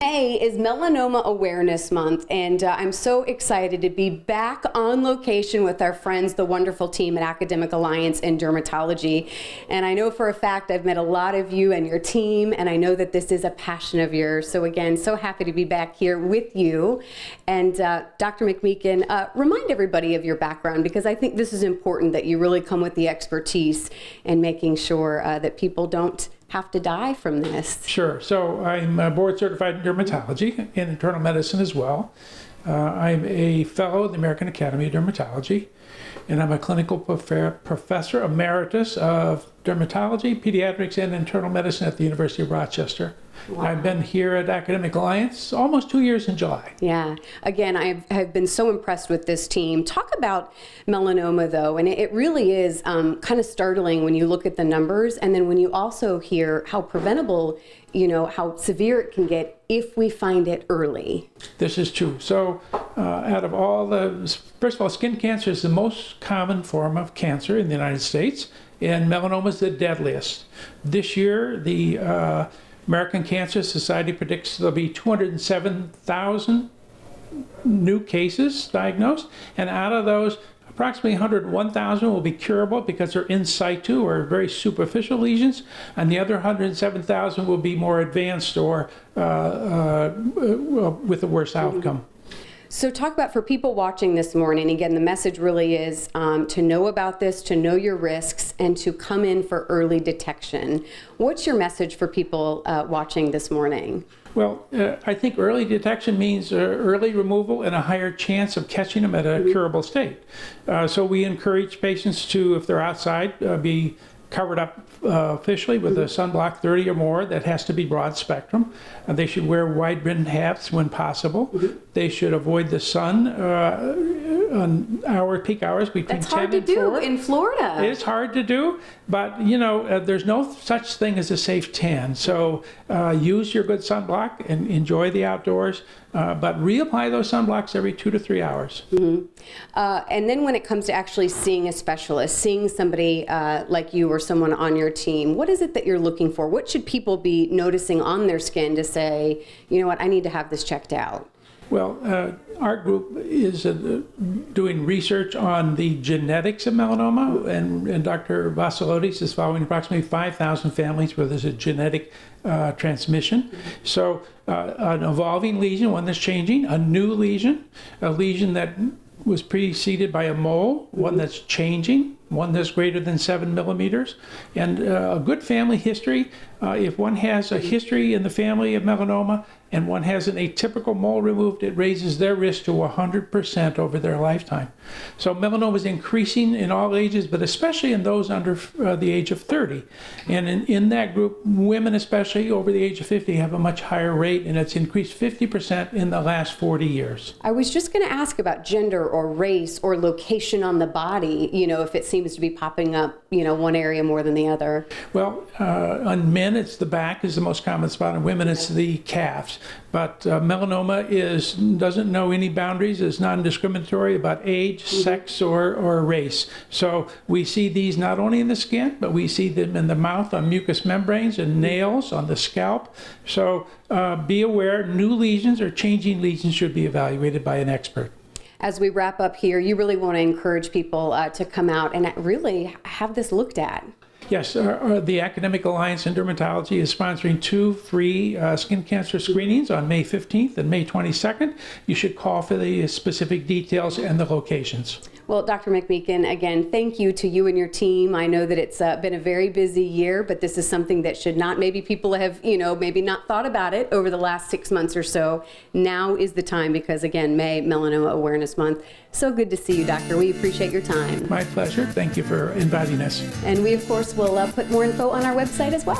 May is Melanoma Awareness Month, and I'm so excited to be back on location with our friends, the wonderful team at Academic Alliance in Dermatology. And I know for a fact I've met a lot of you and your team, and I know that this is a passion of yours. So again, so happy to be back here with you. And Dr. McMeekin, remind everybody of your background, because I think this is important that you really come with the expertise in making sure that people don't have to die from this. Sure. So I'm board certified in dermatology and internal medicine as well. I'm a fellow of the American Academy of Dermatology, and I'm a clinical professor emeritus of dermatology, pediatrics, and internal medicine at the University of Rochester. Wow. I've been here at Academic Alliance almost 2 years in July. Yeah. Again, I've been so impressed with this team. Talk about melanoma, though, and it really is kind of startling when you look at the numbers, and then when you also hear how preventable, how severe it can get if we find it early. This is true. So out of all first of all, skin cancer is the most common form of cancer in the United States, and melanoma is the deadliest. This year, the American Cancer Society predicts there'll be 207,000 new cases diagnosed, and out of those, approximately 101,000 will be curable because they're in situ or very superficial lesions, and the other 107,000 will be more advanced or with a worse outcome. So talk about, for people watching this morning, again, the message really is to know about this, to know your risks, and to come in for early detection. What's your message for people watching this morning? Well, I think early detection means early removal and a higher chance of catching them at a curable state. So we encourage patients to, if they're outside, be covered up officially with a sunblock 30 or more that has to be broad spectrum. They should wear wide brimmed hats when possible. They should avoid the sun on peak hours between 10 and 4. That's hard to do in Florida. It's hard to do, but there's no such thing as a safe tan. So use your good sunblock and enjoy the outdoors, but reapply those sunblocks every 2 to 3 hours. And then when it comes to actually seeing a specialist, seeing somebody like you or someone on your team, what is it that you're looking for? What should people be noticing on their skin to say, you know what, I need to have this checked out? Well, our group is doing research on the genetics of melanoma, and Dr. Vassilotis is following approximately 5,000 families where there's a genetic transmission. So an evolving lesion, one that's changing, a new lesion, a lesion that was preceded by a mole, one that's changing, one that's greater than 7 millimeters, and a good family history. If one has a history in the family of melanoma and one has an atypical mole removed, it raises their risk to 100% over their lifetime. So melanoma is increasing in all ages, but especially in those under the age of 30. And in that group, women especially over the age of 50 have a much higher rate, and it's increased 50% in the last 40 years. I was just going to ask about gender or race or location on the body, if it seems to be popping up, one area more than the other. Well, on men, it's the back is the most common spot. On women, it's the calves. But melanoma doesn't know any boundaries. It's non-discriminatory about age, sex, or race. So we see these not only in the skin, but we see them in the mouth, on mucous membranes, and nails, on the scalp. So be aware, new lesions or changing lesions should be evaluated by an expert. As we wrap up here, you really want to encourage people to come out and really have this looked at. Yes, the Academic Alliance in Dermatology is sponsoring 2 free skin cancer screenings on May 15th and May 22nd. You should call for the specific details and the locations. Well, Dr. McMeekin, again, thank you to you and your team. I know that it's been a very busy year, but this is something that should not, maybe people have, maybe not thought about it over the last 6 months or so. Now is the time because, again, May, Melanoma Awareness Month. So good to see you, Doctor. We appreciate your time. My pleasure. Thank you for inviting us. And we, of course, will put more info on our website as well.